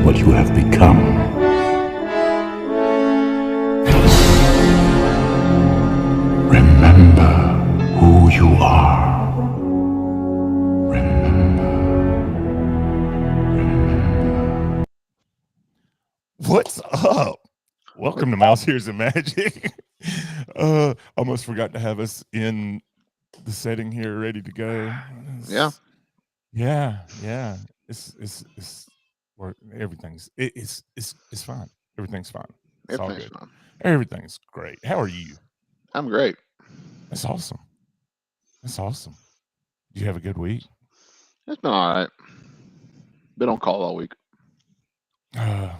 what you have become. Remember who you are. Remember. What's up? Welcome to Mouse Hears and Magic. Almost forgot to have us in the setting here, ready to go. Yeah. It's everything's fine. Everything's fine. It's all Everything's good. fine. Everything's great. How are you? I'm great. That's awesome. That's awesome. Did you have a good week? It's been all right. Been on call all week. I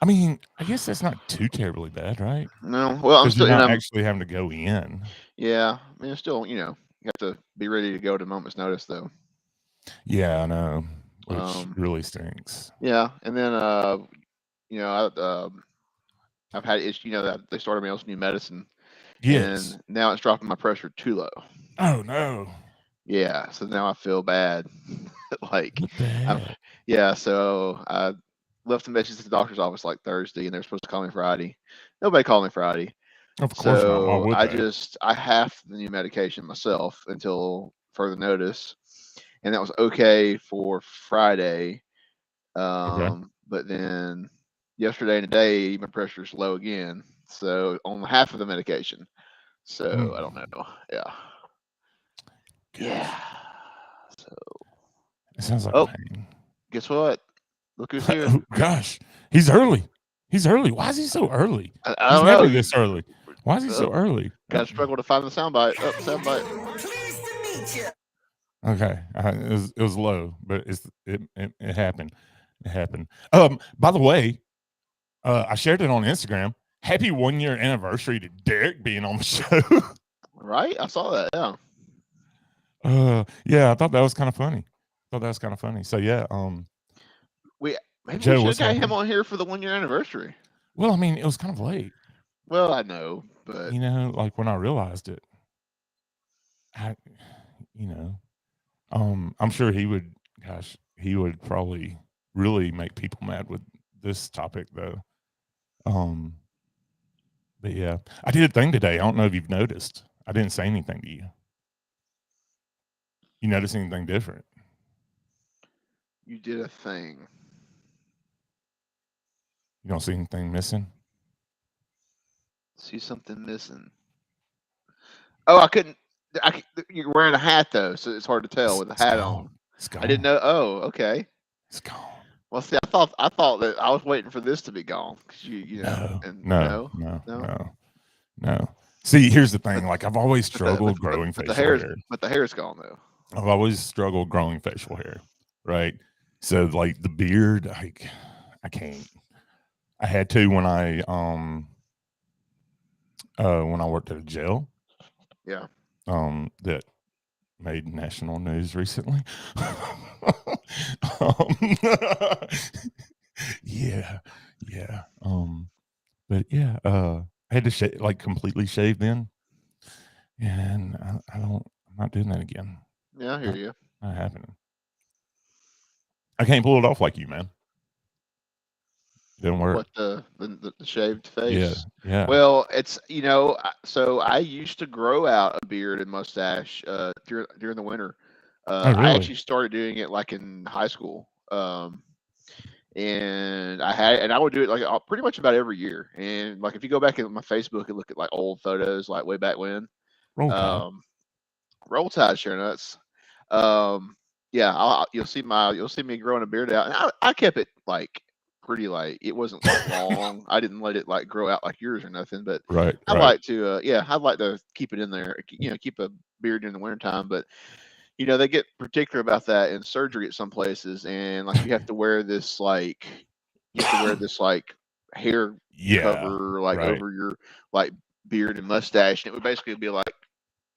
mean, I guess that's not too terribly bad, right? No, well, I'm Because still you're not I'm, actually having to go in. yeah. I mean, it's still, you have to be ready to go at a moment's notice, though. Yeah, I know, which really stinks. Yeah, and then I've had issues. That they started me on some new medicine. Yes. And now it's dropping my pressure too low. Oh no. Yeah, so now I feel bad. Like, What the heck? yeah. So I left a message at the doctor's office like Thursday, and they're supposed to call me Friday. Nobody called me Friday. Of course not. Why So would they? I halved the new medication myself until further notice, and that was okay for Friday. Okay. But then yesterday and today, my pressure's low again. So on half of the medication. So I don't know. Yeah. Gosh. Yeah. So It sounds like pain. Guess what? Look who's here. Oh, gosh, he's early. He's early. Why is he so early? I He's don't never know. this early. Why is he so early? Gotta struggle to find the soundbite. Soundbite. Pleased to meet you. Okay, it was low, but it happened. It happened. By the way, I shared it on Instagram. Happy 1 year anniversary to Derek being on the show. Right? I saw that. Yeah. Yeah, I thought that was kind of funny. So yeah, Maybe Joe, we should have got him on here for the 1 year anniversary. Well, I mean, it was kind of late. Well, I know, but like when I realized it, I'm sure he would probably really make people mad with this topic though. But yeah, I did a thing today. I don't know if you've noticed. I didn't say anything to you. You notice anything different? You did a thing. You don't see anything missing? See something missing. Oh, you're wearing a hat though, so it's hard to tell with a hat on. It's gone. I didn't know. Oh, okay. It's gone. Well, see, I thought that I was waiting for this to be gone. No. See, here's the thing. Like I've always struggled growing facial hair. But the hair's gone though. I've always struggled growing facial hair, right? So like the beard, like I can't. I had to when I worked at a jail. Yeah. That made national news recently. Yeah. But yeah, I had to completely shave then, and I'm not doing that again. Yeah, I hear you. Not happening. I can't pull it off like you, man. Didn't work. What the shaved face? Yeah. Well, it's so I used to grow out a beard and mustache during the winter. Really? I actually started doing it like in high school. And I would do it like pretty much about every year. And like if you go back at my Facebook and look at like old photos, like way back when, Roll Tide, sure nuts. Yeah, you'll see me growing a beard out, and I kept it like pretty it wasn't like long. I didn't let it like grow out like yours or nothing, but I'd like to keep it in there. Keep a beard in the wintertime, but they get particular about that in surgery at some places, and like you have to wear this hair cover over your like beard and mustache, and it would basically be like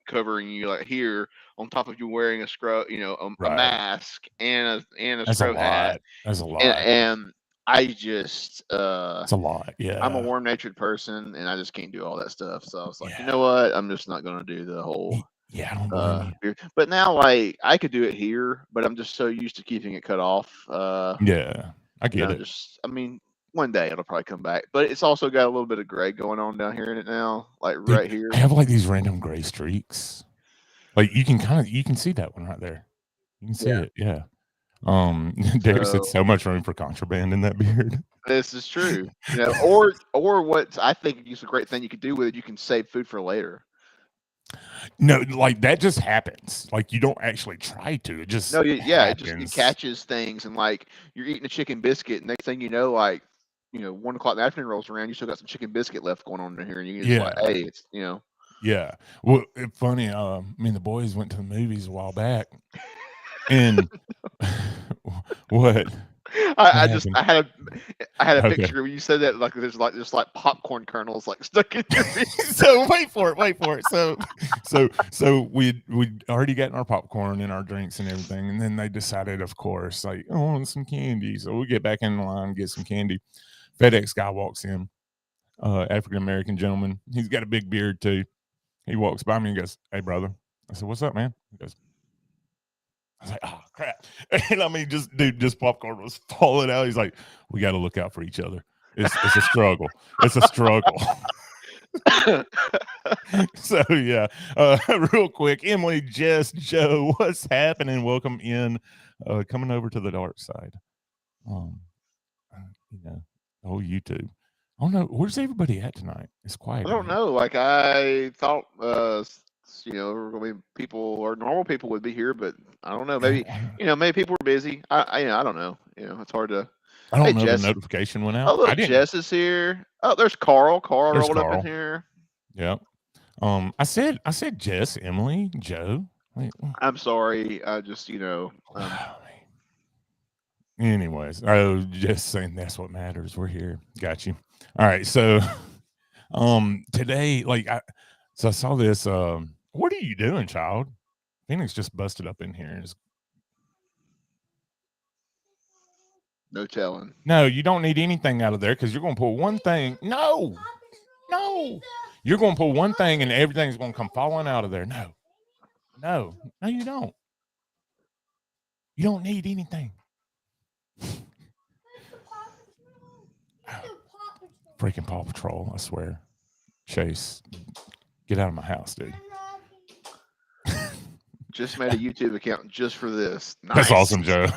covering you like here on top of you wearing a scrub, a mask and a scrub hat. That's a lot. And I just it's a lot. Yeah. I'm a warm-natured person, and I just can't do all that stuff. So I was like, you know what? I'm just not going to do the whole. Yeah, I don't blame you. But now, like, I could do it here, but I'm just so used to keeping it cut off. Yeah. I get it. I mean, one day it'll probably come back, but it's also got a little bit of gray going on down here in it now, like Dude, right here. I have like these random gray streaks. Like you can see that one right there. You can see it, yeah. Dave said so much room for contraband in that beard. This is true. Or what I think is a great thing you could do with it, you can save food for later. No, like that just happens. Like you don't actually try to. It just it catches things, and like you're eating a chicken biscuit, next thing you know, like 1 o'clock in the afternoon rolls around, you still got some chicken biscuit left going on in here, and you can just like, hey, it's Yeah. Well, it's funny. Me and the boys went to the movies a while back, and what? I had a picture when you said that, like there's like popcorn kernels like stuck in your face. So wait for it. So we'd already gotten our popcorn and our drinks and everything, and then they decided, of course, like, I want some candy. So we get back in line and get some candy. FedEx guy walks in, African American gentleman. He's got a big beard too. He walks by me and goes, "Hey, brother." I said, "What's up, man?" He goes, I was like, "Oh, crap." And I mean, just popcorn was falling out. He's like, "We got to look out for each other. It's a struggle. It's a struggle." So, yeah. Real quick, Emily, Jess, Joe, what's happening? Welcome in. Coming over to the dark side. YouTube. Oh, no. Where's everybody at tonight? It's quiet. I don't know. Like, I thought, people or normal people would be here, but I don't know. Maybe, maybe people were busy. I don't know. It's hard to. I don't know. The notification went out. Oh, look, Jess is here. Oh, there's Carl. Carl rolled up in here. Yeah. I said Jess, Emily, Joe. Wait. I'm sorry. I just, Anyways, I was just saying that's what matters. We're here. Got you. All right. So, today, I saw this. What are you doing, child? Phoenix just busted up in here. No telling. No, you don't need anything out of there because you're going to pull one thing. No. You're going to pull one thing and everything's going to come falling out of there. No, you don't. You don't need anything. Freaking Paw Patrol, I swear. Chase, get out of my house, dude. Just made a YouTube account just for this. Nice. That's awesome, Joe.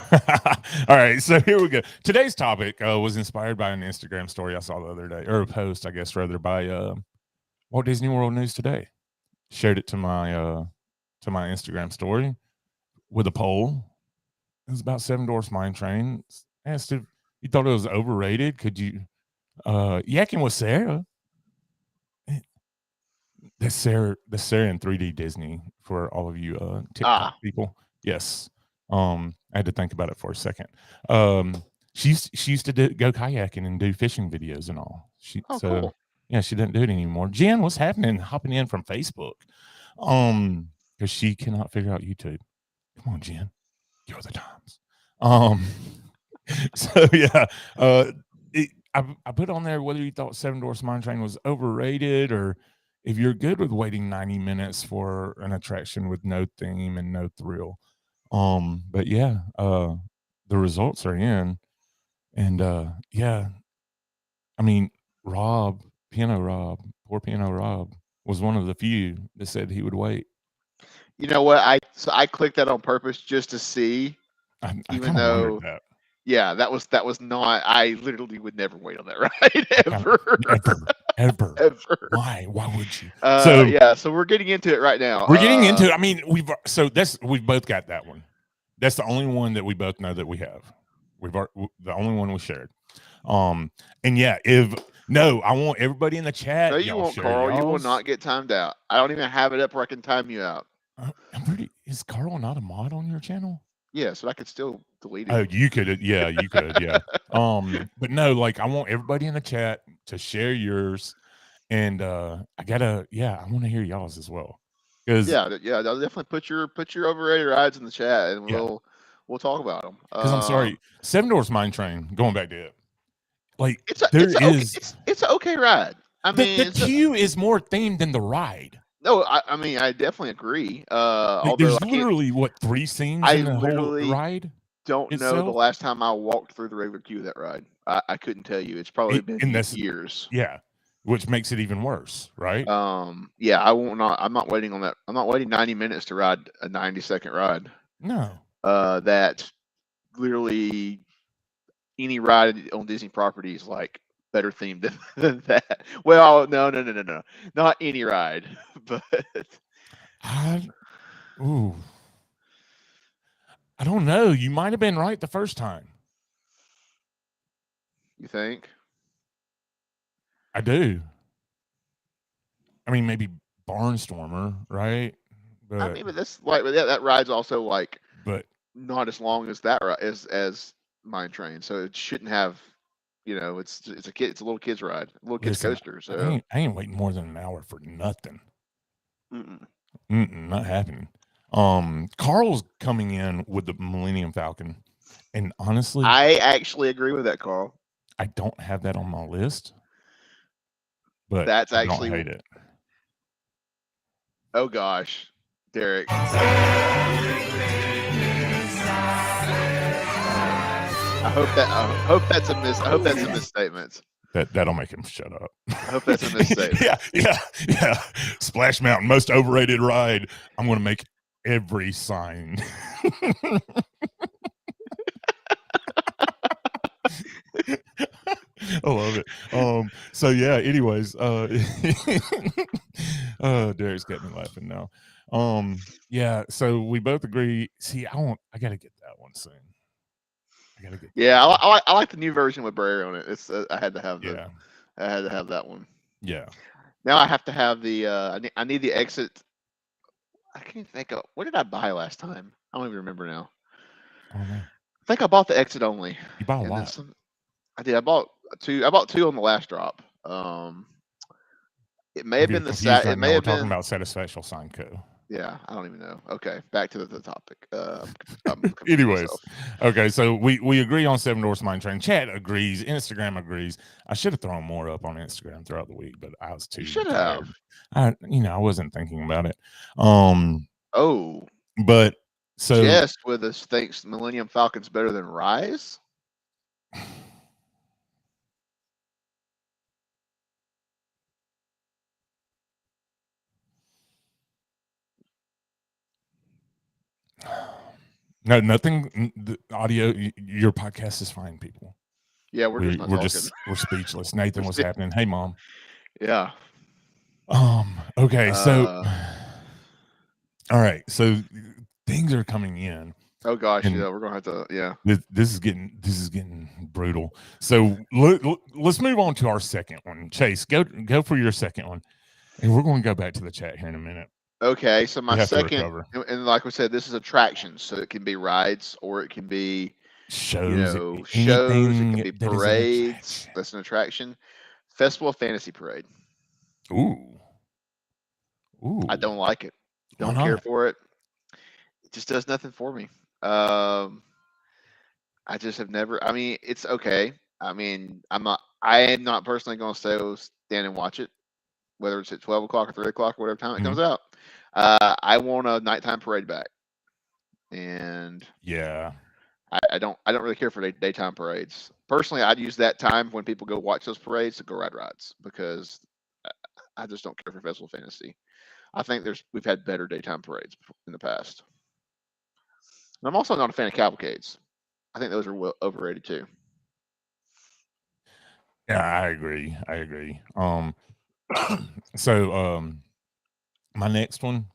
All right, so here we go. Today's topic was inspired by an Instagram story I saw the other day, or a post, I guess, rather, by Walt Disney World News Today. Shared it to my Instagram story with a poll. It was about Seven Dwarfs Mine Train. Asked if you thought it was overrated. Could you yakking with Sarah? That's Sarah in 3D Disney for all of you TikTok people. Yes. I had to think about it for a second. She used to go kayaking and do fishing videos and all. Cool. Yeah, she doesn't do it anymore. Jen, what's happening? Hopping in from Facebook. Because she cannot figure out YouTube. Come on, Jen. You're the times. So yeah. I put on there whether you thought Seven Dwarfs Mine Train was overrated or if you're good with waiting 90 minutes for an attraction with no theme and no thrill. But yeah, the results are in. And yeah, I mean, poor Piano Rob was one of the few that said he would wait. You know what? I clicked that on purpose just to see. Even though yeah, that was not. I literally would never wait on that ride ever. Why would you? So we're getting into it right now. We're getting into it. I mean, we've both got that one. That's the only one that we both know that we have. The only one we shared. And yeah, I want everybody in the chat. No, you won't, Carl. You will not get timed out. I don't even have it up where I can time you out. Is Carl not a mod on your channel? Yeah, so I could still delete it. Oh, you could. Yeah, you could. Yeah. But no, I want everybody in the chat to share yours, and I want to hear y'all's as well. I'll definitely put your overrated rides in the chat, and we'll talk about them. Because I'm sorry, Seven Dwarfs Mine Train. Going back to it, it's an okay ride. I mean, the queue is more themed than the ride. No, I mean, I definitely agree. There's literally 3 scenes in the whole ride? don't know the itself. last time I walked through the regular queue of that ride. I couldn't tell you. It's probably been And that's years. yeah, which makes it even worse, right? Yeah, I won't not. I'm not waiting on that. I'm not waiting 90 minutes to ride a 90-second ride. No. That literally any ride on Disney property is like better themed than that. Well, no, not any ride, but I don't know. You might have been right the first time. you think? I do. I mean, maybe Barnstormer, right? But I mean, but this like that ride's also like but not as long as that as Mine Train, so it shouldn't have. It's a little kid's ride, a little kid's listen, coaster. So I ain't waiting more than an hour for nothing. mm-mm. Not happening. Carl's coming in with the Millennium Falcon, and honestly, I actually agree with that, Carl. I don't have that on my list, but That's I actually don't hate it. Oh gosh, Derek. I hope that's a misstatement. That'll make him shut up. I hope that's a misstatement. yeah. Splash Mountain, most overrated ride. I'm going to make every sign. I love it. So yeah, anyways, Derek's got me laughing now. Yeah, so we both agree. See, I gotta get that one soon. Yeah, I like the new version with Brer on it. It's I had to have that one. Yeah. Now I have to have the I need the exit. I can't think of what did I buy last time? I don't even remember now. I don't know. I think I bought the exit only. You bought a lot. I did. I bought two on the last drop. It may have been it may have been talking about Satisfactual Sign Co. Yeah, I don't even know. Okay, back to the topic. Anyways, okay, so we agree on Seven Dwarfs Mine Train. Chat agrees. Instagram agrees. I should have thrown more up on Instagram throughout the week, but I was too. You should tired. have. I wasn't thinking about it. But so Jess with us thinks Millennium Falcon's better than Rise. No, nothing. The audio. Your podcast is fine, people. Yeah, we're speechless. Nathan, what's happening? Hey, Mom. Yeah. Okay. So, all right. So things are coming in. Oh gosh, yeah, we're gonna have to. Yeah. This is getting brutal. So let's move on to our second one. Chase, go for your second one, and we're going to go back to the chat here in a minute. Okay, so my second, and like we said, this is attractions, so it can be rides or it can be shows. It can be parades. That's an attraction. Festival of Fantasy Parade. Ooh. I don't like it. Don't care for it. It just does nothing for me. I just have never. I mean, it's okay. I mean, I am not personally going to stand and watch it, whether it's at 12 o'clock or 3 o'clock or whatever time it comes out. I want a nighttime parade back, and yeah, I don't really care for daytime parades. Personally, I'd use that time when people go watch those parades to go ride rides because I just don't care for Festival of Fantasy. I think we've had better daytime parades in the past. And I'm also not a fan of cavalcades. I think those are overrated too. Yeah, I agree. So my next one,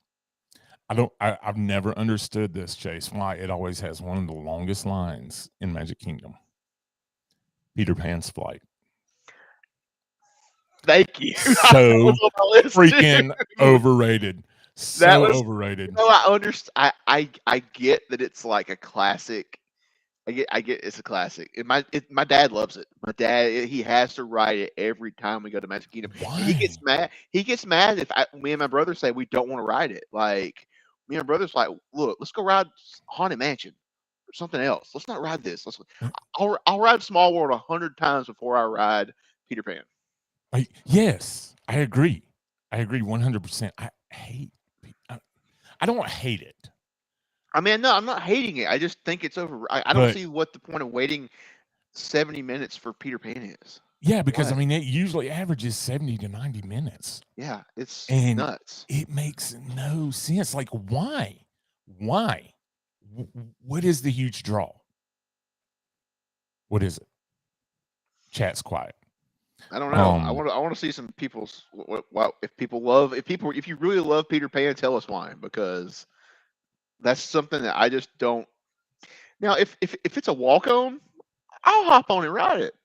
I've never understood this, Chase, why it always has one of the longest lines in Magic Kingdom. Peter Pan's Flight. Thank you. So freaking overrated. So overrated. No, I understand. I get that it's like a classic. I get it's a classic. My dad loves it. My dad, he has to ride it every time we go to Magic Kingdom. He gets mad. He gets mad if me and my brother say we don't want to ride it. Like me and my brother's like, look, let's go ride Haunted Mansion or something else. Let's not ride this. I'll ride Small World 100 times before I ride Peter Pan. Yes, I agree. 100%. I don't hate it. I mean, no, I'm not hating it. I just think it's over. I don't But see what the point of waiting 70 minutes for Peter Pan is. yeah, because I What? mean, it usually averages 70 to 90 minutes, Yeah, it's and nuts. it makes no sense. Like, why? Why? What is the huge draw? What is it? Chat's quiet. I don't know. I Um, want to see some people's what if you really love Peter Pan, tell us why, because that's something that I just don't. Now, if it's a walk on, I'll hop on and ride it.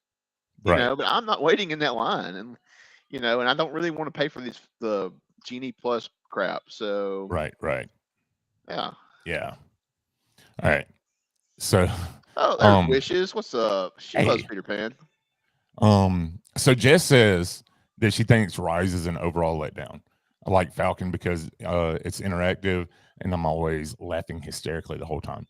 right, But I'm not waiting in that line, and and I don't really want to pay for the Genie Plus crap. So right. yeah. Yeah. All right. So, Oh, there's um, Wishes. What's up? She loves hey, Peter Pan. so Jess says that she thinks Rise is an overall letdown. I like Falcon because it's interactive and I'm always laughing hysterically the whole time.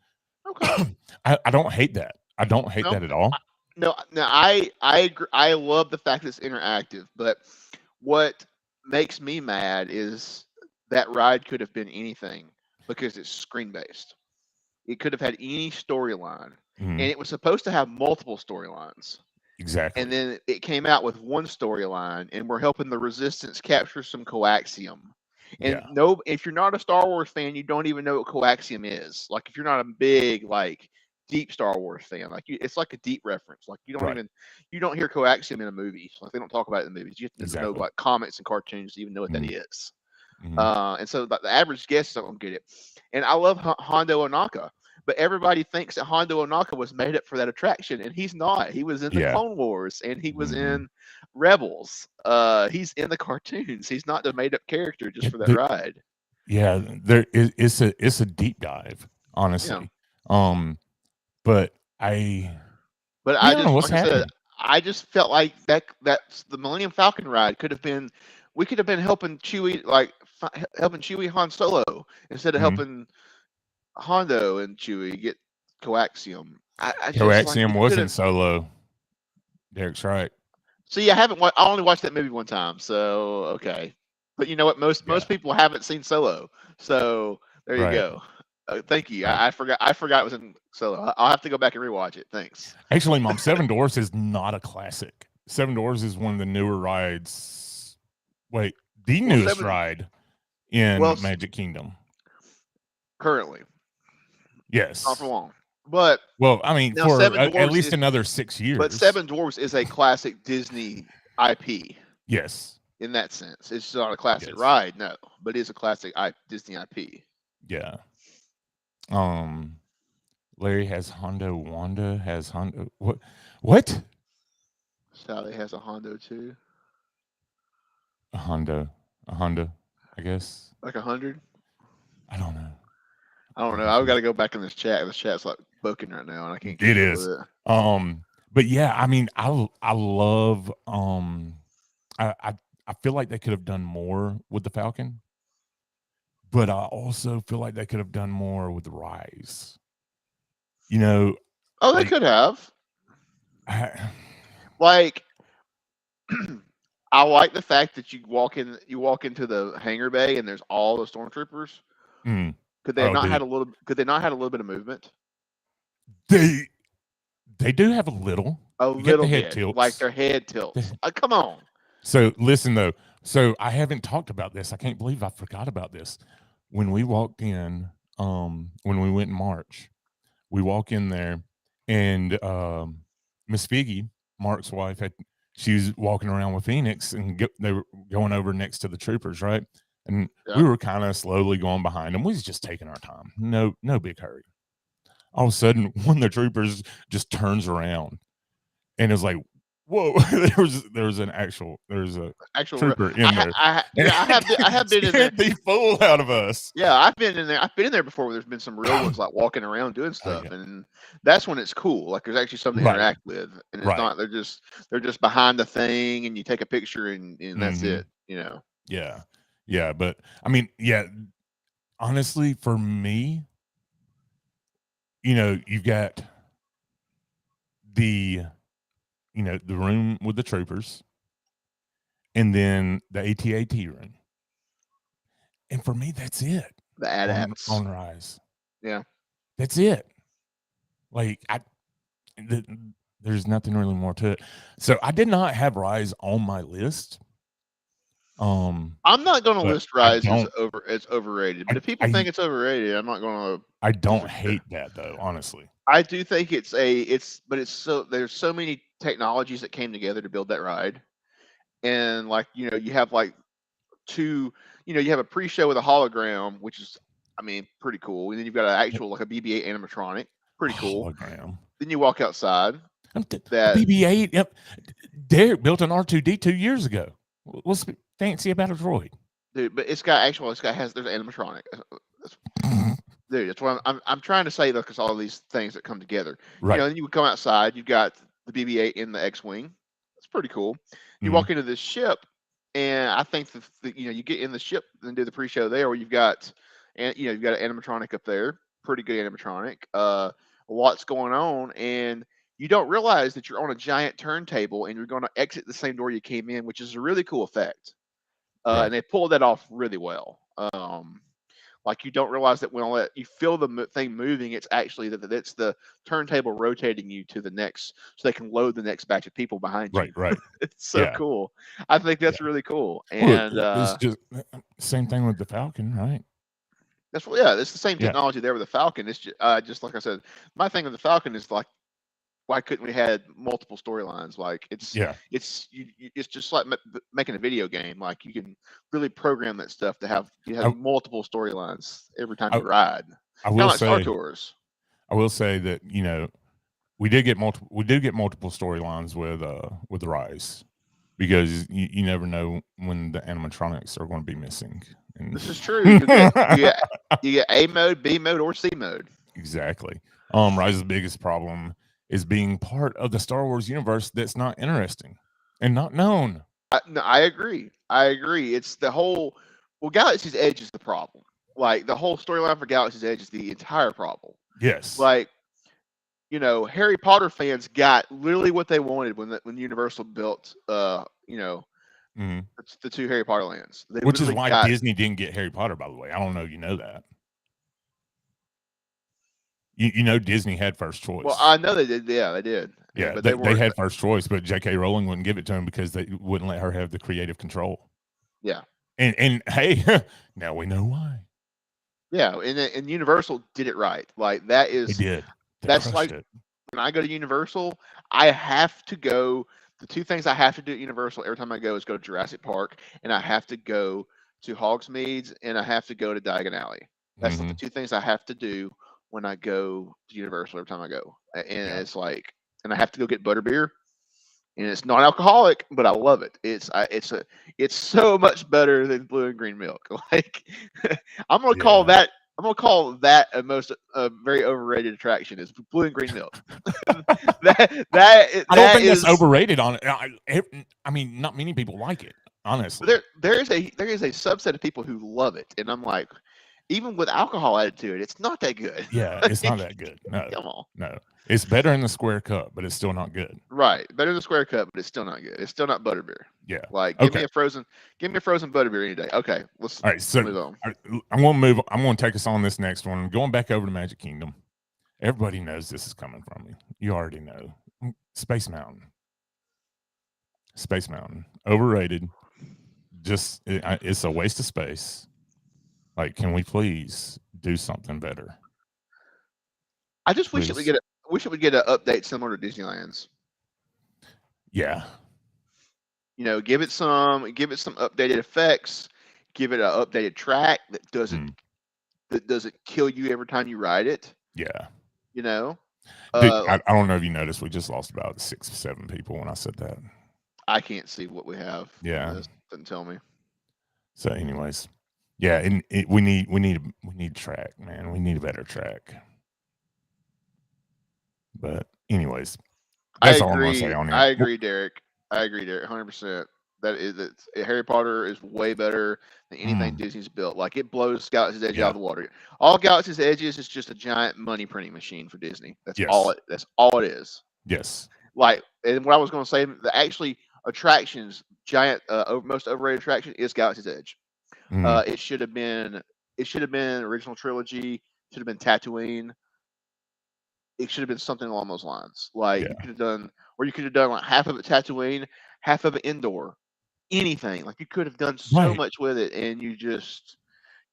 Okay. I don't hate that. I don't hate No, that at all. no. I agree. I love the fact that it's interactive, but what makes me mad is that ride could have been anything because it's screen based. It could have had any storyline, and Mhm, it was supposed to have multiple storylines. And exactly. then it came out with one storyline, and we're helping the Resistance capture some coaxium. And Yeah. no, if you're not a Star Wars fan, you don't even know what coaxium is. Like if you're not a big deep Star Wars fan, it's like a deep reference. Like Right. you don't hear coaxium in a movie. Like they don't talk about it in the movies. You have to know Exactly. like comics and cartoons to even know what that Mhm, is. mhm. And so the average guest don't get it. And I love Hondo Onaka, but everybody thinks that Hondo Onaka was made up for that attraction, and he's not. He was in the Yeah. Clone Wars, and he was Mhm. in Rebels. He's in the cartoons. He's not the made up character just for that There, ride. yeah, it's a deep dive, Yeah. honestly. Um, but But I don't know what's like I said, happening. I just felt like that's the Millennium Falcon ride could have been. We could have been helping Chewie, helping Chewie Han Solo instead of Mhm. helping Hondo and Chewie get coaxium. I just like Coaxium we could wasn't have. solo. Derek's right. See, I haven't. I only watched that movie one time, so okay. But you know what? Yeah. Most people haven't seen Solo, so there you Right. go. Thank you. Right. I forgot. I forgot it was in Solo. I'll have to go back and rewatch it. Thanks. Actually, Mom, Seven Dwarfs is not a classic. Seven Dwarfs is one of the newer rides. Wait, the Well, newest ride in well, Magic Kingdom. currently, not for Yes. long. But Well, I mean, now for Seven at Dwarfs least is, another 6 years. Seven Dwarfs is a classic Disney IP Yes. in that sense. It's not a classic Yes. ride, no, but it's a classic Disney IP. Yeah. Um, Larry has Hondo. Wanda has Hondo. What? What? Sally has a Hondo too, A Hondo. A Honda, I guess. like 100. I don't know. I don't I'm know. I've got to confused. go back in this chat. This chat's like booking right now, and I can't It keep up is. with it. But yeah, I mean, I love I feel like they could have done more with the Falcon, but I also feel like they could have done more with the Rise. You know, Oh, they like could have. I, Like, I like the fact that you walk into the hangar bay, and there's all the stormtroopers. mm, Could they have oh, not had dude, a little? Could they not had a little bit of movement? they they do have a little. A You get the little head bit, like tilts. their head tilts. Come on. So listen though. So I haven't talked about this. I can't believe I forgot about this. When we walked in, when we went in March, we walk in there, and Miss Figgy, Mark's wife, she was walking around with Phoenix, and they were going over next to the troopers, right? And we Yeah. were kind of slowly going behind them. We was just taking our time. No big hurry. All of a sudden, one of the troopers just turns around and is like, "Whoa!" There's a Actual. trooper in there, and Yeah. I it have been in there. scared the fool out of us. Yeah, I've been in there. I've been in there before. Where there's been some real ones like walking around doing Oh stuff, yeah, and that's when it's cool. Like there's actually something to right, interact with, and it's right. not they're just behind the thing, and you take a picture, and that's Hmm. it. You know. Yeah, yeah. But I mean, yeah. Honestly, for me, you've got the the room with the troopers, and then the AT-AT room, and for me, that's it The on AT-ATs. Rise. Yeah. That's it. Like there's nothing really more to it. So I did not have Rise on my list. I'm not going to list Rise as overrated, but if people think I it's overrated, I'm not going to. I don't hate that though, honestly. I do think there's so many technologies that came together to build that ride, and like you have like you have a pre-show with a hologram, which is pretty cool, and then you've got an actual like a BB-8 animatronic, pretty cool. Hologram. Then you walk outside. That BB-8, yep. Derek built an R2D 2 years ago. What's fancy about a droid? Dude, but there's animatronic. Dude, that's what I'm trying to say though, because all of these things that come together. Right. Then you would come outside, you've got the BB-8 in the X-wing. That's pretty cool. You walk into this ship, and I think you get in the ship and do the pre-show there, where you've got an animatronic up there, pretty good animatronic. What's going on, and you don't realize that you're on a giant turntable and you're going to exit the same door you came in, which is a really cool effect. Right. And they pulled that off really well. Like you don't realize that when you feel the thing moving, it's actually that it's the turntable rotating you to the next, so they can load the next batch of people behind you. Right. It's so cool. I think that's really cool. And it's just same thing with the Falcon, right? It's the same technology there with the Falcon. It's just like I said, my thing with the Falcon is like, why couldn't we had multiple storylines? Like it's just like making a video game. Like you can really program that stuff to have multiple storylines every time you ride. I will say, Star Tours. I will say that we do get multiple storylines with the Rise, because you never know when the animatronics are going to be missing. And this is true. You get A mode, B mode, or C mode. Exactly. Rise's biggest problem is being part of the Star Wars universe that's not interesting and not known. I agree. It's the whole Galaxy's Edge is the problem. Like the whole storyline for Galaxy's Edge is the entire problem. Yes. Like Harry Potter fans got literally what they wanted when Universal built the two Harry Potter lands. Which is why Disney didn't get Harry Potter, by the way. I don't know if you know that. Disney had first choice. Well, I know they did. Yeah, they did. Yeah, but they had first choice, but J.K. Rowling wouldn't give it to them because they wouldn't let her have the creative control. Yeah. And hey, now we know why. Yeah, and Universal did it right. Like that is. They did. That's like when I go to Universal, I have to go. The two things I have to do at Universal every time I go is go to Jurassic Park, and I have to go to Hogsmeade, and I have to go to Diagon Alley. That's the two things I have to do when I go to Universal every time I go. And it's like, and I have to go get butterbeer, and it's non-alcoholic, but I love it. It's so much better than blue and green milk. Like I'm gonna call that a very overrated attraction is blue and green milk. I don't think that's overrated on it. I mean, not many people like it, honestly. There is a subset of people who love it, and I'm like, even with alcohol added to it, it's not that good. Yeah, it's not that good. No, come on. No, it's better in the square cup, but it's still not good. Right, better in the square cup, but it's still not good. It's still not butterbeer. Yeah, like give me a frozen butterbeer any day. Okay, let's move on. I'm gonna I'm gonna take us on this next one. Going back over to Magic Kingdom. Everybody knows this is coming from me. You already know. Space Mountain. Overrated. Just it's a waste of space. Like, can we please do something better? I just wish it would get an update similar to Disneyland's. Yeah. Give it some updated effects. Give it an updated track that doesn't kill you every time you ride it. Yeah. Dude, I don't know if you noticed, we just lost about 6-7 people when I said that. I can't see what we have. Yeah. Doesn't tell me. So, anyways, yeah, and we need track, man. We need a better track. But anyways, that's all I'm gonna say on it. I agree, Derek. 100%. Harry Potter is way better than anything Disney's built. Like it blows Galaxy's Edge out of the water. All Galaxy's Edge is just a giant money printing machine for Disney. That's all it is. Yes. Like, and what I was going to say, the attractions, most overrated attraction is Galaxy's Edge. It should have been original trilogy. should have been Tatooine. It should have been something along those lines. Like Yeah. you could have done, or you could have done like half of it Tatooine, half of it indoor. Anything. Like you could have done so Right. much with it, and you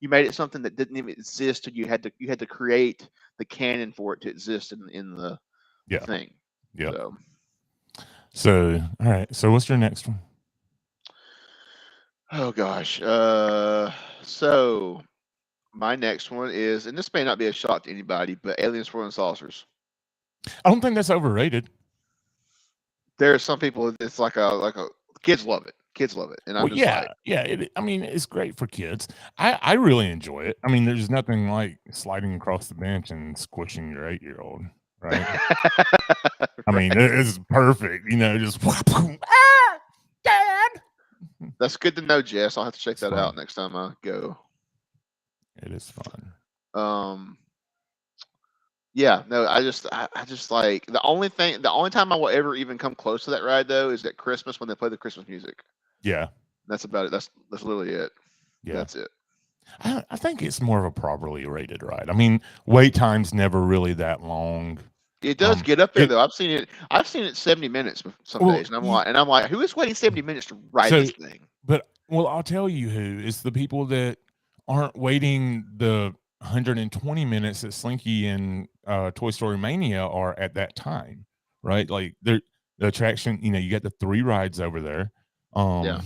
made it something that didn't even exist, and you had to create the canon for it to exist in the Yeah. thing. Yeah. So, So, all right. So, what's your next one? oh gosh. So my next one is, and this may not be a shock to anybody, but aliens, swirling saucers. I don't think that's overrated. There are some people. It's like a kids love it. Kids love it, and I'm Well, just yeah, like, yeah. I mean, it's great for kids. I really enjoy it. I mean, there's nothing like sliding across the bench and squishing your 8-year-old, right? I mean, it's perfect. You know, just Dad. That's good to know, Jess. I'll have to check It's that fun. out next time I go. It is fun. Yeah, no, I just like the only time I will ever even come close to that ride though is at Christmas when they play the Christmas music. Yeah, That's about it. That's literally it. yeah. That's it. I think it's more of a properly rated ride. I mean, wait time's never really that long. It does get up there though. I've seen it 70 minutes some days, and I'm like, who is waiting 70 minutes to ride this thing? But I'll tell you who. It's the people that aren't waiting the 120 minutes that Slinky and Toy Story Mania are at that time, right? Like the attraction, you know, you got the 3 rides over there. Yeah.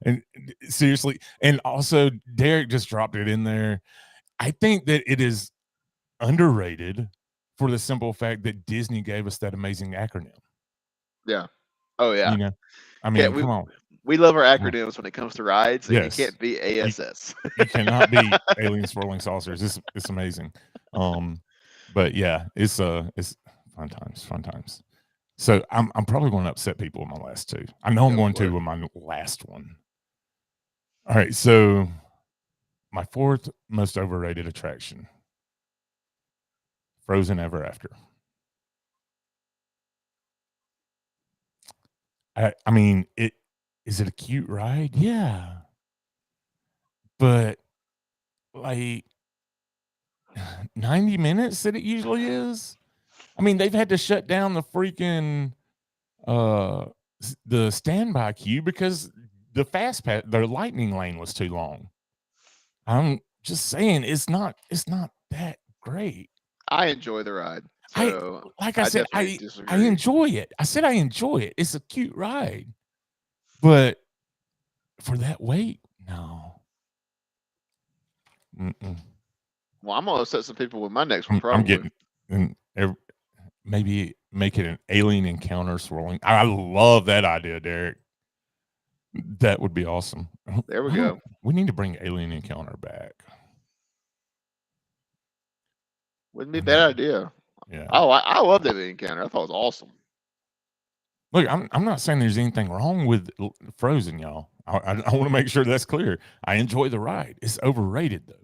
And seriously, and also Derek just dropped it in there. I think that it is underrated for the simple fact that Disney gave us that amazing acronym. Yeah. Oh yeah. You know, I mean, come on. We love our acronyms when it comes to rides, and Yes. you can't beat ASS. You cannot beat Alien Swirling Saucers. It's amazing. But yeah, it's fun times. So I'm probably going to upset people with my last 2. I know I'm going to with my last one. All right, so my 4th most overrated attraction, Frozen Ever After. I mean, is it a cute ride? Yeah. But like 90 minutes that it usually is. I mean, they've had to shut down the freaking the standby queue because the fast pass, the lightning lane was too long. I'm just saying it's not that great. I enjoy the ride. So I said, I disagree. enjoy it. I said I enjoy it. It's a cute ride. But for that wait, no. Mm-mm. Well, I'm gonna upset some people with my next one. Probably. I'm getting maybe make it an alien encounter swirling. I love that idea, Derek. That would be awesome. There we go. We need to bring alien encounter back. Wouldn't be a bad idea. Yeah. Oh, I love that encounter. I thought it was awesome. Look, I'm not saying there's anything wrong with Frozen, y'all. I want to make sure that's clear. I enjoy the ride. It's overrated though.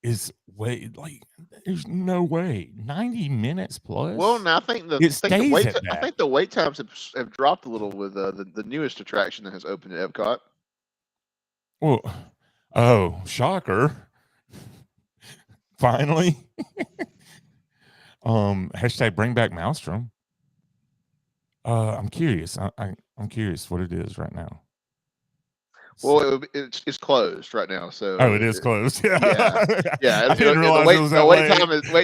Is way like there's no way 90 minutes plus. Well, now I think the wait times have dropped a little with the newest attraction that has opened at Epcot. Well, oh, shocker! Finally, hashtag bring back Maelstrom. I'm curious. I'm curious what it is right now. Well, it's closed right now. So it is closed. Yeah. I didn't realize the wait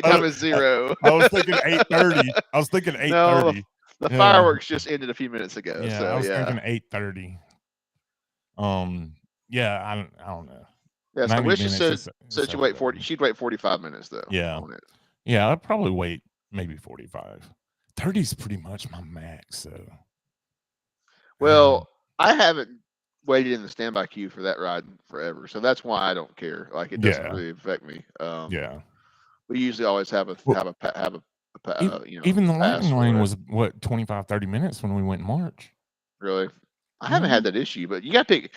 time is 0. I was thinking 8:30. I was thinking 8:30. No, the fireworks just ended a few minutes ago. Yeah, so, I was thinking 8:30. Yeah, I don't know. Yeah, so Wish said she'd wait 40. She'd wait 45 minutes though. Yeah. On it. Yeah, I'd probably wait maybe 45. 30 is pretty much my max. So. Well, I haven't waited in the standby queue for that ride forever, so that's why I don't care. Like it doesn't really affect me. Yeah, we usually always have a even the lightning lane was what 25-30 minutes when we went in March. Really, I haven't had that issue, but you got to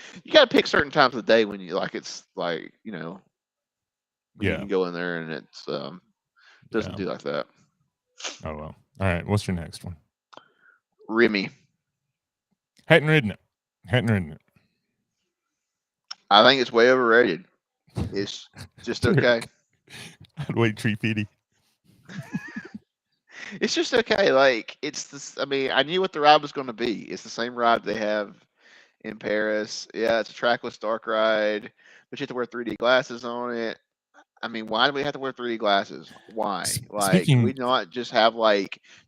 pick certain times of the day when you like it's like you can go in there and it's doesn't do like that. Oh well. All right, what's your next one? Remy. Hadn't ridden it. I think it's way overrated. It's just okay. I'd wait Tree Feedy. It's just okay. Like it's this. I mean, I knew what the ride was going to be. It's the same ride they have in Paris. Yeah, it's a trackless dark ride, but you have to wear 3D glasses on it. I mean, why do we have to wear 3D glasses? Why? Like, can we Speaking not just have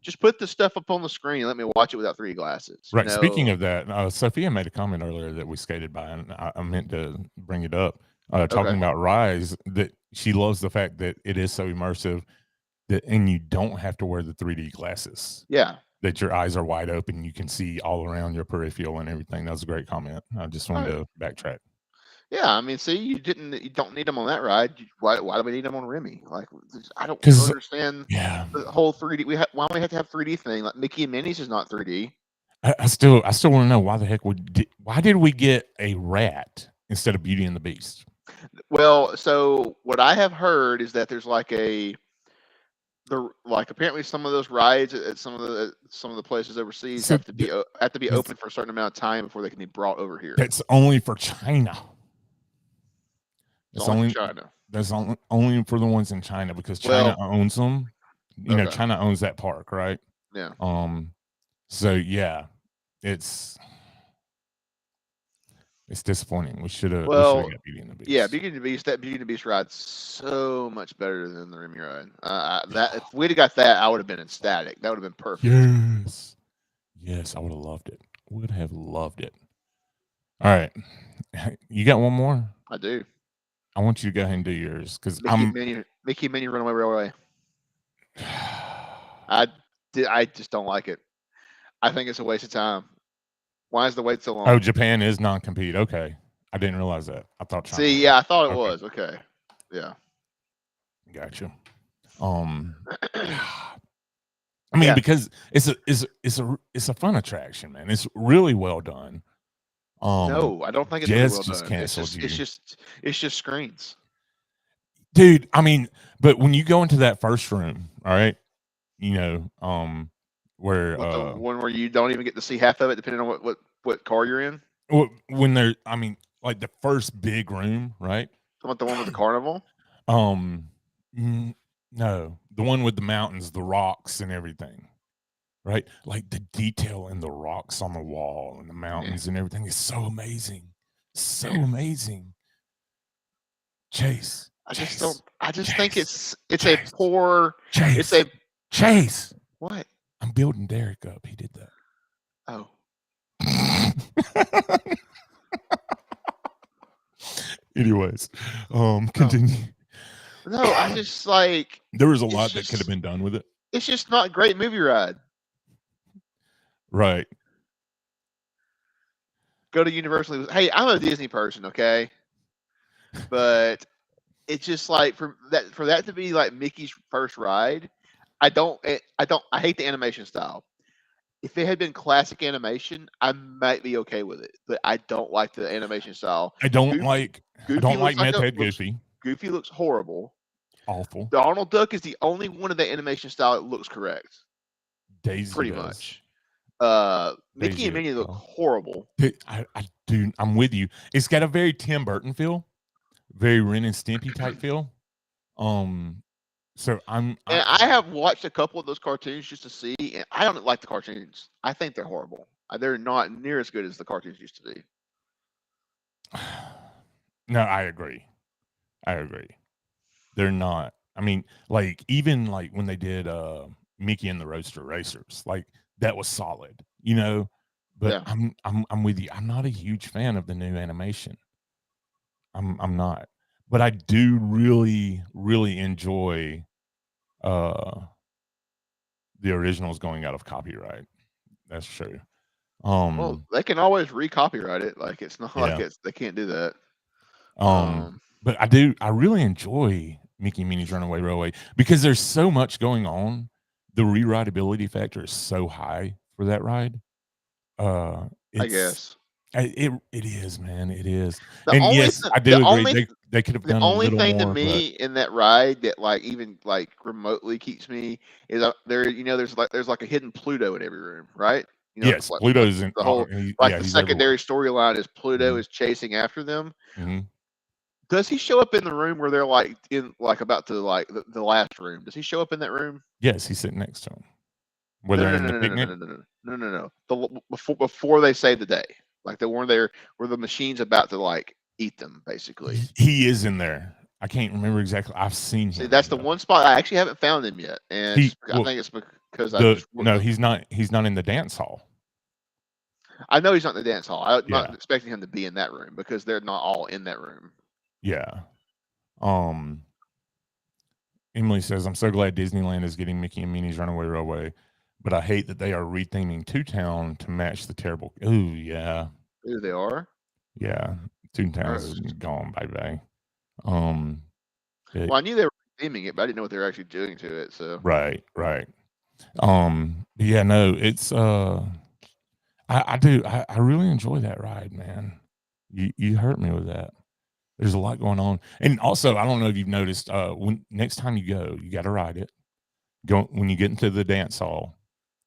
just put the stuff up on the screen and let me watch it without 3D glasses? right, speaking of that, Sophia made a comment earlier that we skated by, and I meant to bring it up. Talking Okay. about Rise, that she loves the fact that it is so immersive that, and you don't have to wear the 3D glasses. Yeah. That your eyes are wide open, you can see all around your peripheral and everything. That was a great comment. I just wanted to backtrack. Yeah, I mean, see, you don't need them on that ride. Why do we need them on Remy? Like, I don't 'Cause- understand Yeah, the whole 3D. Why do we have to have 3D thing? Like Mickey and Minnie's is not 3D. I still want to know why the heck why did we get a rat instead of Beauty and the Beast? Well, so what I have heard is that there's apparently some of those rides at some of the places overseas So have to be open for a certain amount of time before they can be brought over here. That's only for China. It's only for China. That's only for the ones in China because China owns them. You know, Okay. China owns that park, right? Yeah. So yeah, it's disappointing. We should have got Beauty and the Beast. Yeah, Beauty and the Beast. That Beauty and the Beast ride's so much better than the Remy ride. That if we'd have got that, I would have been ecstatic. That would have been perfect. Yes, I would have loved it. Would have loved it. All right, you got one more? I do. I want you to go ahead and do yours because Mickey Minnie Runaway Railway. I just don't like it. I think it's a waste of time. Why is the wait so long? Oh, Japan is non-compete. Okay, I didn't realize that. I thought China. See, yeah, I thought it was. Okay, yeah. Gotcha. I mean, because it's a fun attraction, man. It's really well done. No, I don't think it's really well just done. canceled It's just screens, dude. I mean, but when you go into that first room, all right, you know, where the one where you don't even get to see half of it, depending on what car you're in. When they're, I mean, like the first big room, right? The one with the carnival. No, the one with the mountains, the rocks, and everything, right? Like the detail in the rocks on the wall and the mountains and everything is so amazing, so amazing. Chase, I just think it's a poor. Chase, it's a Chase. What? I'm building Derek up. He did that. Oh. Anyways, continue. No, I just like. There was a lot that could have been done with it. It's just not a great movie ride. Right. Go to Universal. Hey, I'm a Disney person, okay? But it's just like for that to be like Mickey's first ride, I hate the animation style. If it had been classic animation, I might be okay with it, but I don't like the animation style. I don't like Meth Head Goofy. Goofy looks horrible. Awful. Donald Duck is the only one of the animation style that looks correct. Daisy pretty does. much. Mickey and Minnie look horrible. I'm with you. It's got a very Tim Burton feel, very Ren and Stimpy type feel. So I have watched a couple of those cartoons just to see, and I don't like the cartoons. I think they're horrible. They're not near as good as the cartoons used to be. No, I agree. They're not. I mean, like even like when they did Mickey and the Roadster Racers, like that was solid, you know. But yeah. I'm with you. I'm not a huge fan of the new animation. I'm not. But I do really, really enjoy the originals going out of copyright. That's true. Well, they can always re-copyright it. Like it's not like they can't do that. But I really enjoy Mickey and Minnie's Runaway Railway because there's so much going on. The rewritability factor is so high for that ride. I guess it is, man. It is. I do agree. They could have done the only thing more, to me in that ride that like even like remotely keeps me is there's like a hidden Pluto in every room, right? You know, yes, Pluto's in the whole the secondary storyline is Pluto is chasing after them. Mm-hmm. Does he show up in the room where they're like in like about to like the last room? Does he show up in that room? Yes, he's sitting next to him. Where No, they're no, in no, the no, no, no, picnic. no, no, no, no, no, no. Before they save the day, like the one there where the machine's about to like eat them, basically. He is in there. I can't remember exactly. I've seen See, him. that's the though. one spot I actually haven't found him yet, and He I well, think it's because I just no, he's not. He's not in the dance hall. I know he's not in the dance hall. I'm not Yeah. expecting him to be in that room because they're not all in that room. Yeah. Emily says, "I'm so glad Disneyland is getting Mickey and Minnie's Runaway Railway, but I hate that they are retheming Toontown to match the terrible." Ooh, yeah, Who they are? yeah. Toontown's Gross. gone. Bye bye. Well, I knew they were theming it, but I didn't know what they were actually doing to it. So Right. Yeah, no, it's I do. I really enjoy that ride, man. You hurt me with that. There's a lot going on. And also, I don't know if you've noticed, when next time you go, you gotta ride it. Go when you get into the dance hall,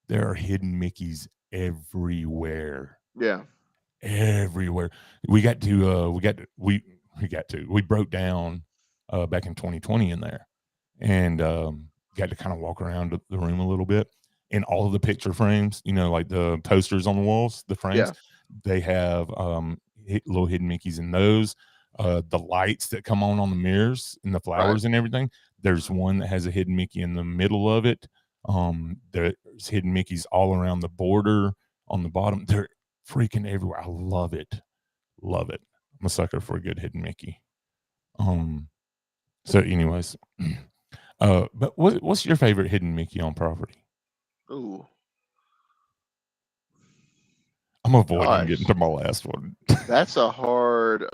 there are hidden Mickeys everywhere. yeah, Everywhere. We got to we broke down back in 2020 in there and got to kind of walk around the room a little bit. And all of the picture frames, like the posters on the walls, the frames, they have little hidden Mickeys in those. The lights that come on the mirrors and the flowers and everything. There's one that has a hidden Mickey in the middle of it. There's hidden Mickeys all around the border on the bottom. They're freaking everywhere. I love it. Love it. I'm a sucker for a good hidden Mickey. So anyways, but what's your favorite hidden Mickey on property? Ooh, I'm avoiding getting to my last one. that's a hard.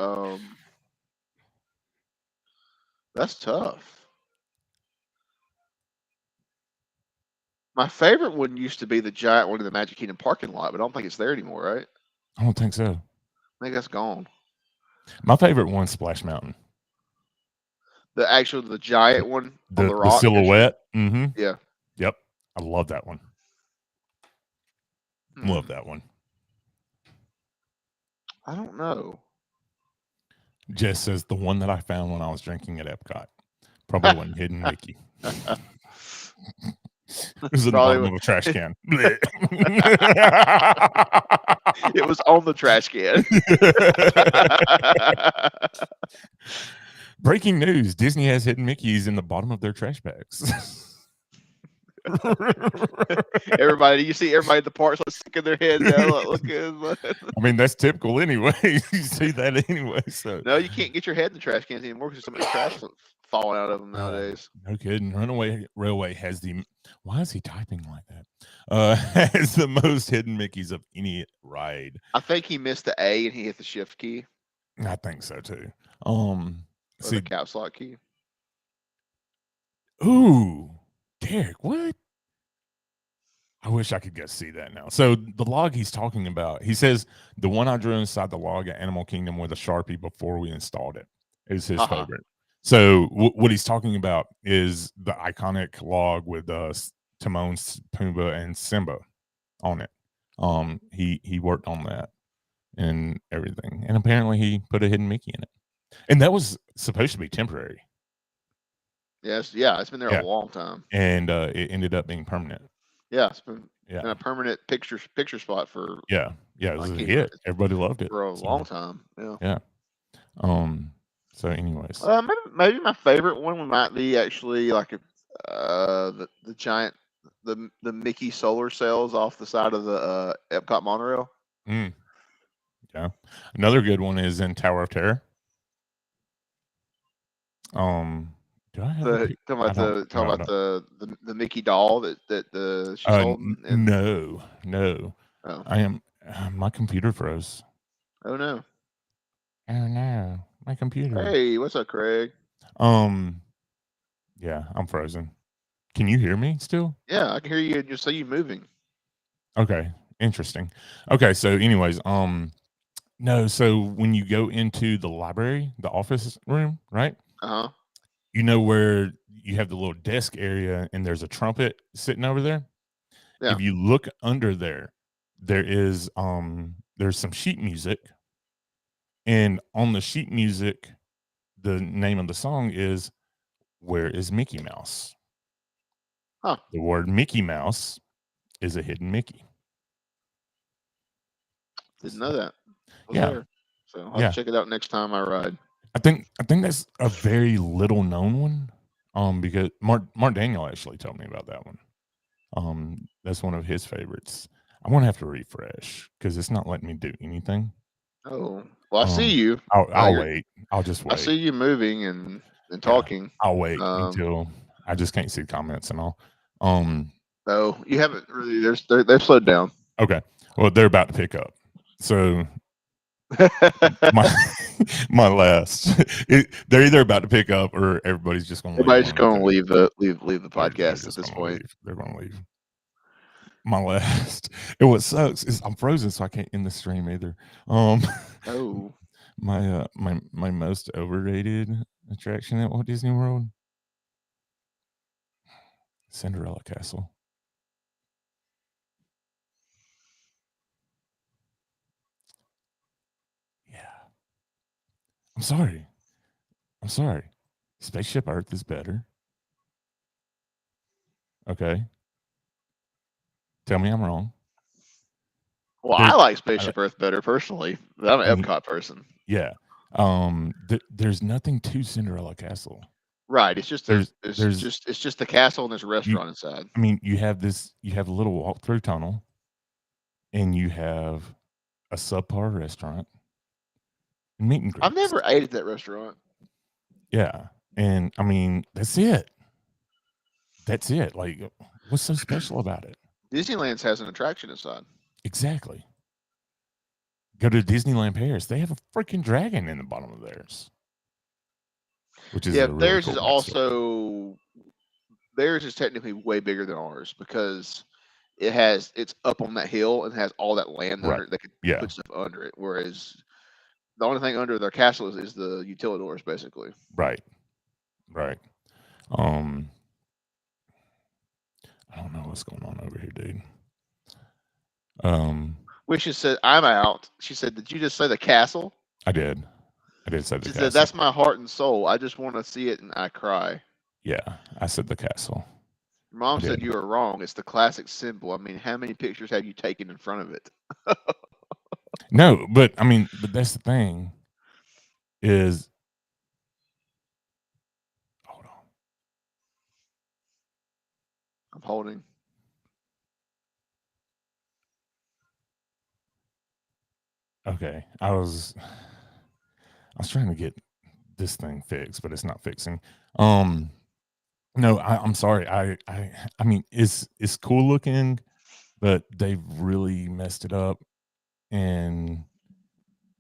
That's tough. My favorite one used to be the giant one in the Magic Kingdom parking lot, but I don't think it's there anymore, right? I don't think so. I think that's gone. My favorite one's Splash Mountain. The giant one on the rock. The silhouette. Mm-hmm. Yeah. Yep. I love that one. Love that one. I don't know. Jess says the one that I found when I was drinking at Epcot. Probably wasn't hidden Mickey. It was in the bottom of a trash can. It was on the trash can. Breaking news: Disney has hidden Mickeys in the bottom of their trash bags. Everybody at the parks like sticking their head down, like, look good. I mean, that's typical anyway. You see that anyway. So no, you can't get your head in the trash cans anymore because so much trash falling out of them nowadays. No kidding. Runaway Railway has the. Why is he typing like that? Has the most hidden Mickeys of any ride. I think he missed the A and he hit the shift key. I think so too. See the caps lock key. Ooh, Derek, what? I wish I could go see that now. So the log he's talking about, he says the one I drew inside the log at Animal Kingdom with a Sharpie before we installed it is his favorite. So what he's talking about is the iconic log with Timon, Pumbaa, and Simba on it. He worked on that and everything, and apparently he put a hidden Mickey in it, and that was supposed to be temporary. Yes, yeah, it's been there a long time, and it ended up being permanent. Yeah, it's been a permanent picture spot for it was a hit. Everybody loved it for a long time. Yeah. So, anyways, maybe my favorite one might be actually like the giant the Mickey solar cells off the side of the Epcot monorail. Yeah, another good one is in Tower of Terror. Do I have talking about the Mickey doll that she's holding? No. Oh. I am. My computer froze. Oh no. Oh no, my computer. Hey, what's up, Craig? Yeah, I'm frozen. Can you hear me still? Yeah, I can hear you and just see you moving. Okay, interesting. Okay, so anyways, no, so when you go into the library, the office room, right? You know where you have the little desk area and there's a trumpet sitting over there? Yeah. If you look under there, there is there's some sheet music. And on the sheet music, the name of the song is "Where Is Mickey Mouse?" Huh. The word Mickey Mouse is a hidden Mickey. Didn't know that. Was Yeah. there. So I'll have to check it out next time I ride. I think that's a very little known one. Because Mark Daniel actually told me about that one. That's one of his favorites. I'm gonna have to refresh because it's not letting me do anything. Oh, well, I see you. I'll wait. I'll just wait. I see you moving and talking. I'll wait until I just can't see comments and all. No, you haven't really. They've slowed down. Okay. Well, they're about to pick up. So my last, they're either about to pick up or everybody's just going to leave. Everybody's going to leave the podcast at this point. They're going to leave. My last, and what sucks is I'm frozen, so I can't end the stream either. Oh, my most overrated attraction at Walt Disney World, Cinderella Castle. Yeah, I'm sorry. Spaceship Earth is better. Okay. Tell me I'm wrong. Well, I like Spaceship Earth better personally. I'm an Epcot person. Yeah. There's nothing to Cinderella Castle. Right. It's just it's just the castle and there's a restaurant inside. I mean, you have a little walk-through tunnel, and you have a subpar restaurant and meet and greets. I've never ate at that restaurant. Yeah. And I mean, that's it. Like, what's so special about it? Disneyland's has an attraction inside. Exactly. Go to Disneyland Paris. They have a freaking dragon in the bottom of theirs. Which is theirs is also theirs is technically way bigger than ours because it's up on that hill and has all that land under it that could put stuff under it. Whereas the only thing under their castle is the utilidors, basically. Right. I don't know what's going on over here, dude. Wishes said, "I'm out." She said, "Did you just say the castle?" I did say the castle. She said, "That's my heart and soul. I just want to see it and I cry." Yeah, I said the castle. Your mom said you were wrong. It's the classic symbol. I mean, how many pictures have you taken in front of it? No, but I mean, that's the thing is, hold on. I'm holding. Okay, I was trying to get this thing fixed, but it's not fixing. No, I'm sorry. I mean, it's cool looking, but they've really messed it up, and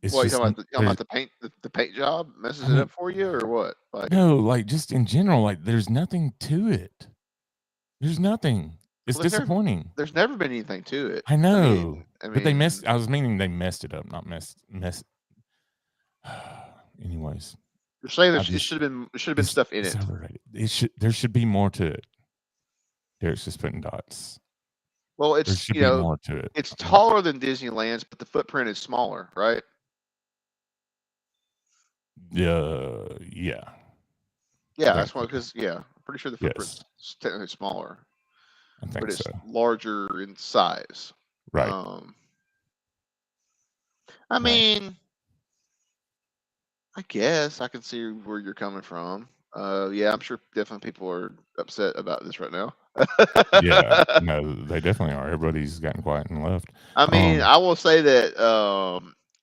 it's what, you talking about the paint? The paint job messes it up for you, or what? Like, no, like just in general, like there's nothing to it. There's nothing. It's disappointing. There's never been anything to it. I know, but they messed. I was meaning they messed it up, not mess. Anyways, you're saying it should have been stuff in it. Overrated. There should be more to it. Derek's just putting dots. Well, there should be more to it. It's taller than Disneyland's, but the footprint is smaller, right? Yeah. Yeah, that's why. Because I'm pretty sure the footprint's technically smaller. I think but it's so. larger in size. Right. I mean, I guess I can see where you're coming from. Yeah, I'm sure definitely people are upset about this right now. Yeah, no, they definitely are. Everybody's gotten quiet and left. I mean, I will say that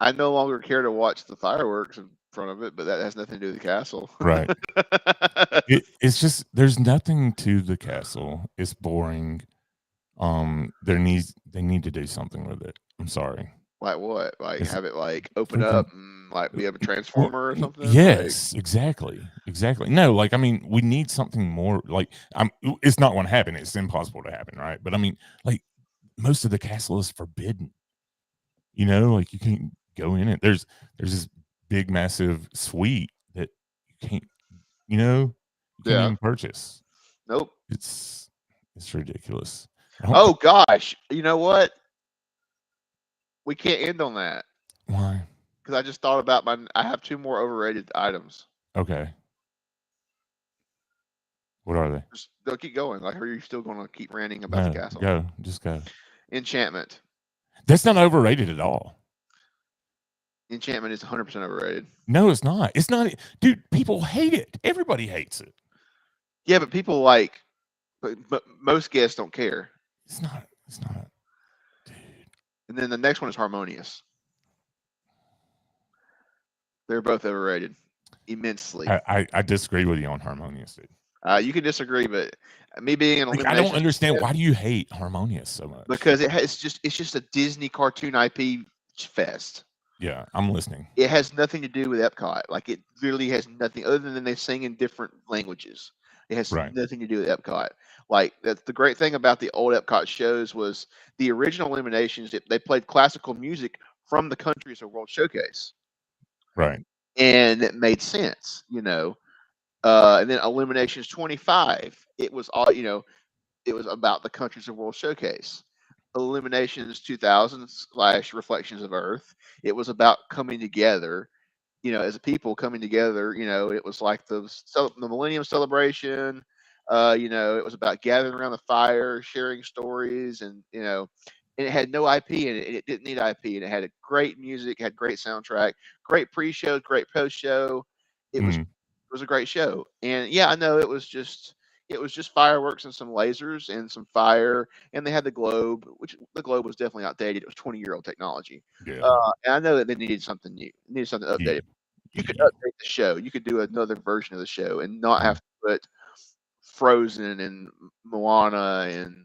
I no longer care to watch the fireworks in front of it, but that has nothing to do with the castle. Right. It's just there's nothing to the castle. It's boring. They need to do something with it. I'm sorry. Like what? Like have it like open up and like be a transformer or something? Yes, exactly. No, like I mean, we need something more. Like it's not going to happen. It's impossible to happen, right? But I mean, like most of the castle is forbidden. You know, like you can't go in it. There's this big, massive suite that you can't even purchase. Nope. It's ridiculous. Oh gosh, you know what? We can't end on that. Why? Because I just thought about I have 2 more overrated items. Okay. What are they? They'll keep going. Like, are you still going to keep ranting about the castle? Go. Just go. Enchantment. That's not overrated at all. Enchantment is 100% overrated. No, it's not. It's not. Dude, people hate it. Everybody hates it. Yeah, but people but most guests don't care. It's not. Dude. And then the next one is Harmonious. They're both overrated immensely. I disagree with you on Harmonious, dude. You can disagree, but me being an I don't understand why do you hate Harmonious so much? Because it's just a Disney cartoon IP fest. Yeah, I'm listening. It has nothing to do with Epcot. Like, it literally has nothing other than they sing in different languages. It has nothing to do with Epcot. Like, that's the great thing about the old Epcot shows was the original Illuminations. They played classical music from the countries of World Showcase. Right. And it made sense, you know. And then Illuminations 25, it was all, you know, it was about the countries of World Showcase. Illuminations 2000 / Reflections of Earth, it was about coming together, you know, as a people coming together. You know, it was like the Millennium Celebration. You know, it was about gathering around the fire, sharing stories, and you know, and it had no IP in it. And it didn't need IP, and it had a great music, had great soundtrack, great pre-show, great post-show. It was a great show. And yeah, I know it was just fireworks and some lasers and some fire, and they had the globe, which the globe was definitely outdated. It was 20-year-old technology. Yeah. And I know that they needed something new, needed something updated. You could update the show. You could do another version of the show and not have to put Frozen and Moana and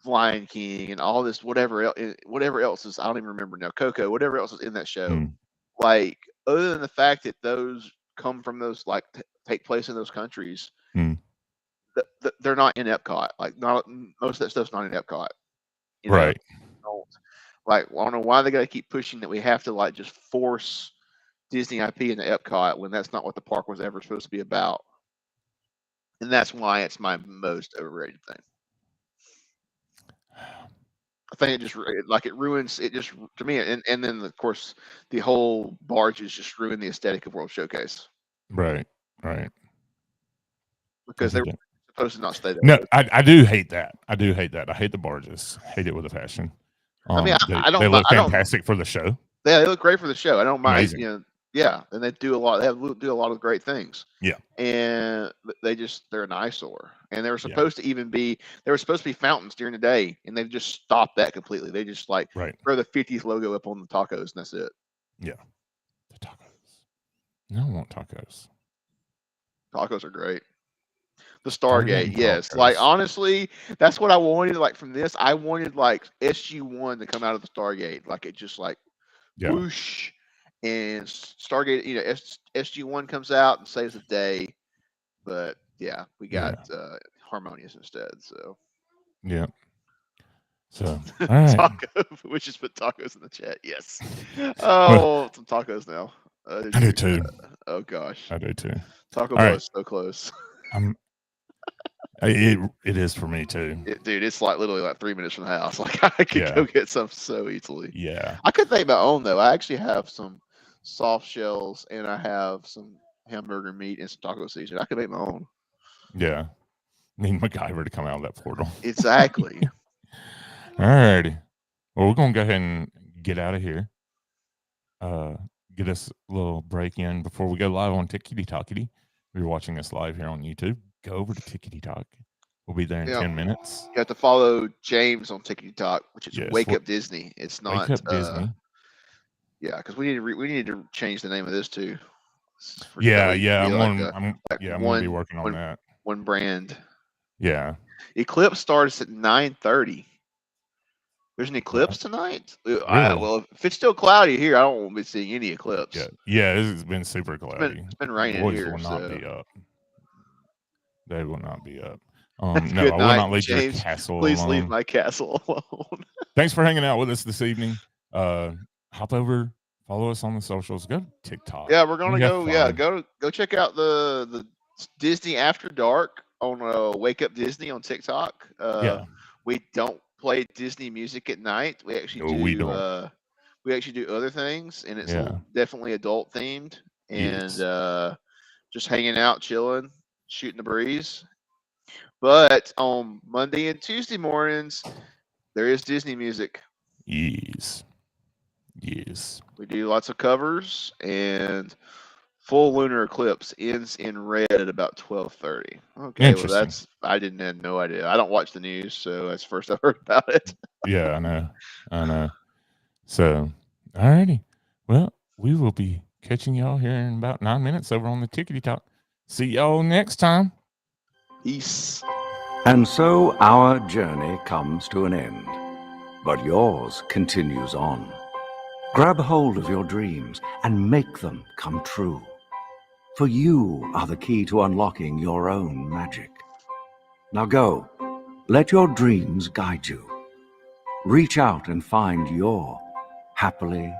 Lion King and all this whatever else is, I don't even remember now, Coco, whatever else is in that show. Like, other than the fact that those come from those, like, take place in those countries, they're not in Epcot. Like, not most of that stuff's not in Epcot. You know? Right. Like, I don't know why they got to keep pushing that we have to, like, just force Disney IP into Epcot when that's not what the park was ever supposed to be about. And that's why it's my most overrated thing. I think it just it ruins it just to me, and then of course the whole barges just ruin the aesthetic of World Showcase. Right. Because they were supposed to not stay there. No, I do hate that. I hate the barges. Hate it with a passion. I mean, they look fantastic for the show. Yeah, they look great for the show. I don't mind. Amazing. You know, yeah, and they do a lot. They do a lot of great things. Yeah, and they're an eyesore. And they were supposed to even be. There were supposed to be fountains during the day, and they've just stopped that completely. They just throw the 50th logo up on the tacos, and that's it. Yeah, the tacos. No, I want tacos. Tacos are great. The Stargate, yes. Like, honestly, that's what I wanted. Like, from this, I wanted like SG-1 to come out of the Stargate. Like, it just whoosh, and Stargate. You know, SG-1 comes out and saves the day. But yeah, we got Harmonious instead. So yeah. So all right. Taco, we just put tacos in the chat. Yes. Oh, some tacos now. I do too. Oh gosh, I do too. Taco Bell is so close. It is for me too, dude. It's like literally like 3 minutes from the house. Like, I could go get some so easily. Yeah, I could make my own though. I actually have some soft shells and I have some hamburger meat and some taco season. I could make my own. Yeah, I need MacGyver to come out of that portal. Exactly. All righty. Well, we're gonna go ahead and get out of here. Get us a little break in before we go live on Tickety Talkity. If you're watching us live here on YouTube, go over to Tickety Talk. We'll be there in 10 minutes. You have to follow James on Tickety Talk, which is Wake Up Disney. It's not Wake Up Disney. Yeah, because we need to change the name of this too. I'm gonna be working on that. One brand. Yeah. Eclipse starts at 9:30. There's an eclipse tonight? Really? Well, if it's still cloudy here, I don't want to be seeing any eclipse. Yeah, it's been super cloudy. It's been raining here. Will not be up. They will not be up. No, I will not leave your castle Please alone. leave my castle alone. Thanks for hanging out with us this evening. Hop over, follow us on the socials. Go to TikTok. Yeah, we're gonna go. Yeah, go check out the Disney After Dark on Wake Up Disney on TikTok. We don't play Disney music at night. We actually do. We actually do other things, and it's definitely adult themed. And just hanging out, chilling, shooting the breeze. But on Monday and Tuesday mornings, there is Disney music. Yes. Yes. We do lots of covers, and full lunar eclipse ends in red at about 12:30. Okay, well Interesting. I didn't have no idea. I don't watch the news, so that's the first I've heard about it. Yeah, I know. So, alrighty. Well, we will be catching y'all here in about 9 minutes over on the Tickety Talk. See y'all next time. Peace. And so our journey comes to an end, but yours continues on. Grab hold of your dreams and make them come true. For you are the key to unlocking your own magic. Now go, let your dreams guide you. Reach out and find your happily